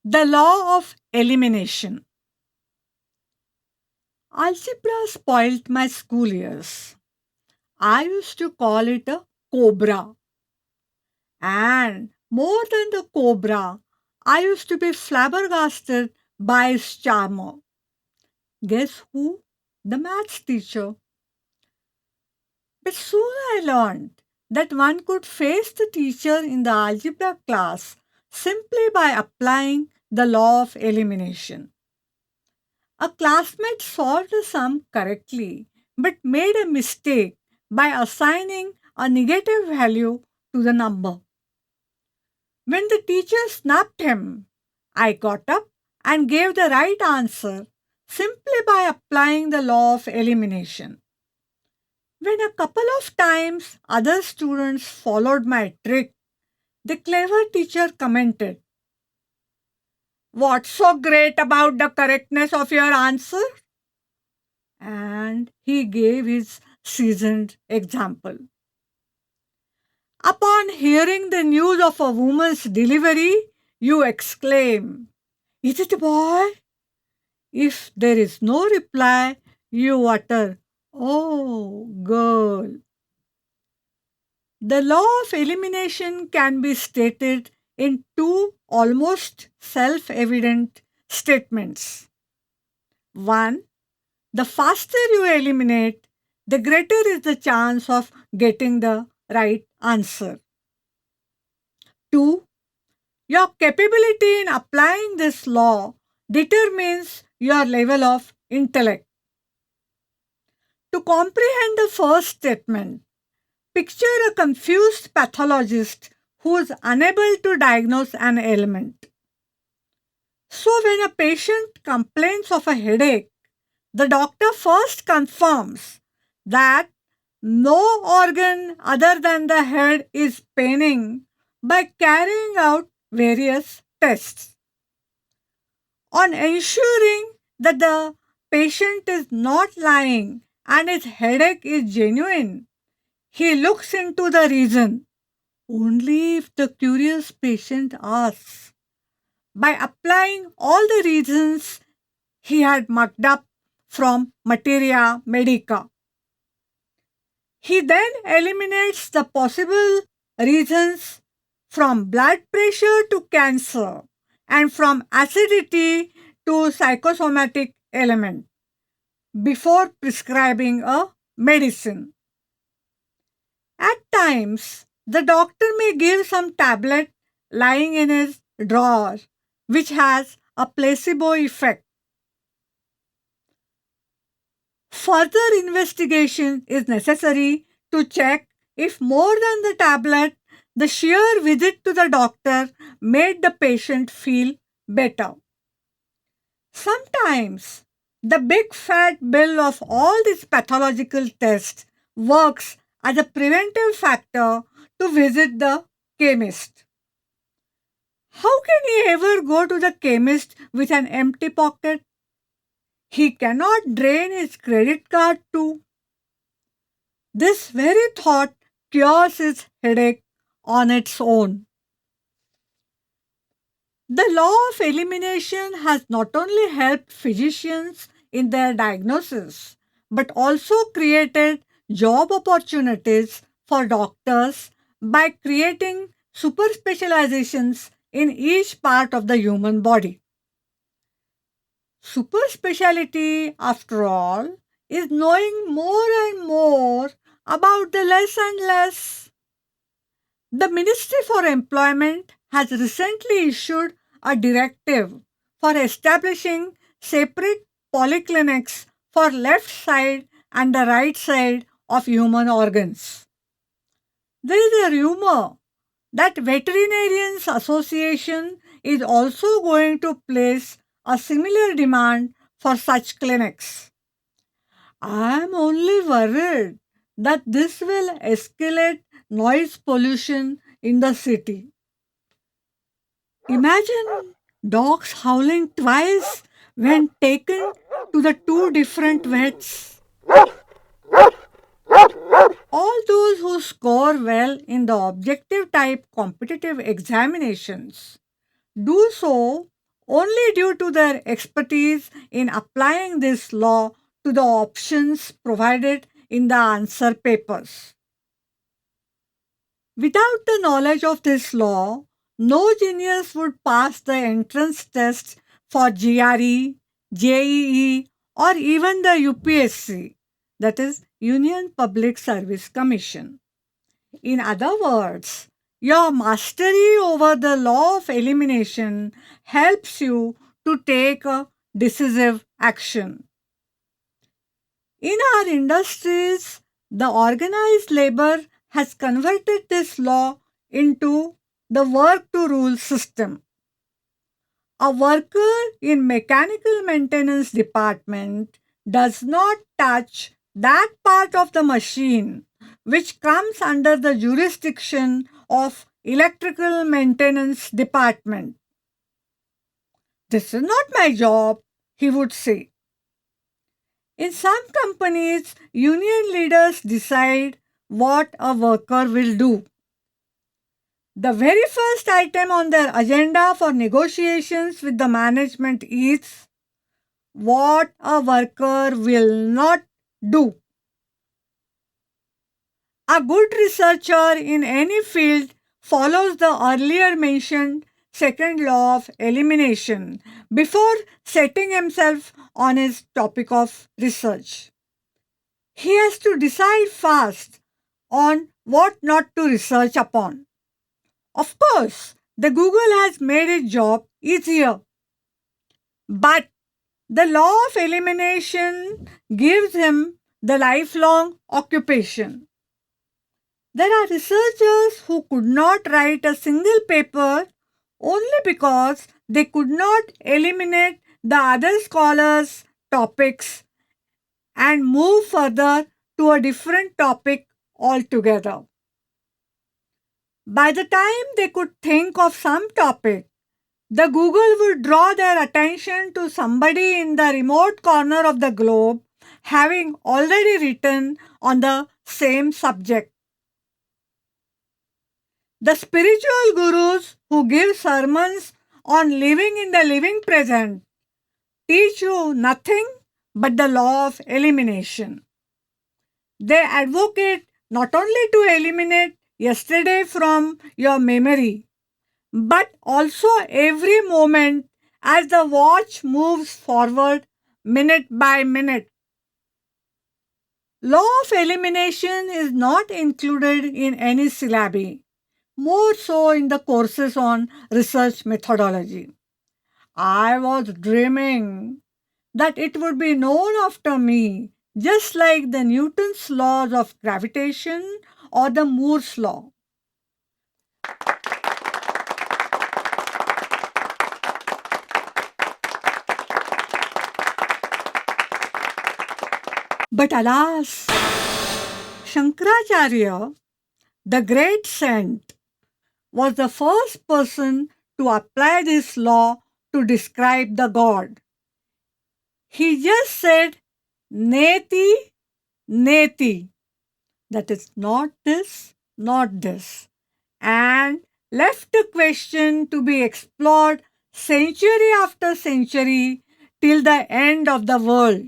The law of elimination. Algebra spoilt my school years. I used to call it a cobra. And more than the cobra, I used to be flabbergasted by its charmer. Guess who? The maths teacher. But soon I learned that one could face the teacher in the algebra class simply by applying the law of elimination. A classmate solved the sum correctly but made a mistake by assigning a negative value to the number. When the teacher snapped him, I got up and gave the right answer simply by applying the law of elimination. When a couple of times other students followed my trick, the clever teacher commented, "What's so great about the correctness of your answer?" And he gave his seasoned example. Upon hearing the news of a woman's delivery, you exclaim, "Is it a boy?" If there is no reply, you utter, "Oh, girl." The law of elimination can be stated in two almost self evident statements. One, the faster you eliminate, the greater is the chance of getting the right answer. Two, your capability in applying this law determines your level of intellect. To comprehend the first statement, picture a confused pathologist who is unable to diagnose an ailment. So, when a patient complains of a headache, the doctor first confirms that no organ other than the head is paining by carrying out various tests. On ensuring that the patient is not lying and his headache is genuine, he looks into the reason only if the curious patient asks. By applying all the reasons he had mucked up from materia medica, he then eliminates the possible reasons from blood pressure to cancer and from acidity to psychosomatic ailment before prescribing a medicine. At times, the doctor may give some tablet lying in his drawer which has a placebo effect. Further investigation is necessary to check if more than the tablet, the sheer visit to the doctor made the patient feel better. Sometimes the big fat bill of all these pathological tests works as a preventive factor to visit the chemist. How can he ever go to the chemist with an empty pocket? He cannot drain his credit card too. This very thought cures his headache on its own. The law of elimination has not only helped physicians in their diagnosis, but also created job opportunities for doctors by creating super specializations in each part of the human body. Super speciality, after all, is knowing more and more about the less and less. The Ministry for Employment has recently issued a directive for establishing separate polyclinics for left side and the right side of human organs. There is a rumor that Veterinarians Association is also going to place a similar demand for such clinics. I am only worried that this will escalate noise pollution in the city. Imagine dogs howling twice when taken to the two different vets. All those who score well in the objective type competitive examinations do so only due to their expertise in applying this law to the options provided in the answer papers. Without the knowledge of this law, no genius would pass the entrance test for GRE, JEE, or even the UPSC, that is, Union Public Service Commission. In other words, your mastery over the law of elimination helps you to take a decisive action. In our industries, the organized labor has converted this law into the work to rule system. A worker in mechanical maintenance department does not touch that part of the machine which comes under the jurisdiction of electrical maintenance department. This is not my job, he would say. In some companies, union leaders decide what a worker will do. The very first item on their agenda for negotiations with the management is what a worker will not do. A good researcher in any field follows the earlier mentioned second law of elimination before setting himself on his topic of research. He has to decide fast on what not to research upon. Of course, the Google has made his job easier, but the law of elimination gives him the lifelong occupation. There are researchers who could not write a single paper only because they could not eliminate the other scholars' topics and move further to a different topic altogether. By the time they could think of some topic, the Google would draw their attention to somebody in the remote corner of the globe having already written on the same subject. The spiritual gurus who give sermons on living in the living present teach you nothing but the law of elimination. They advocate not only to eliminate yesterday from your memory, but also every moment as the watch moves forward minute by minute. Law of elimination is not included in any syllabi, more so in the courses on research methodology. I was dreaming that it would be known after me, just like the Newton's laws of gravitation or the Moore's law. But alas, Shankaracharya, the great saint, was the first person to apply this law to describe the God. He just said, Neti, Neti, that is not this, not this, and left the question to be explored century after century till the end of the world.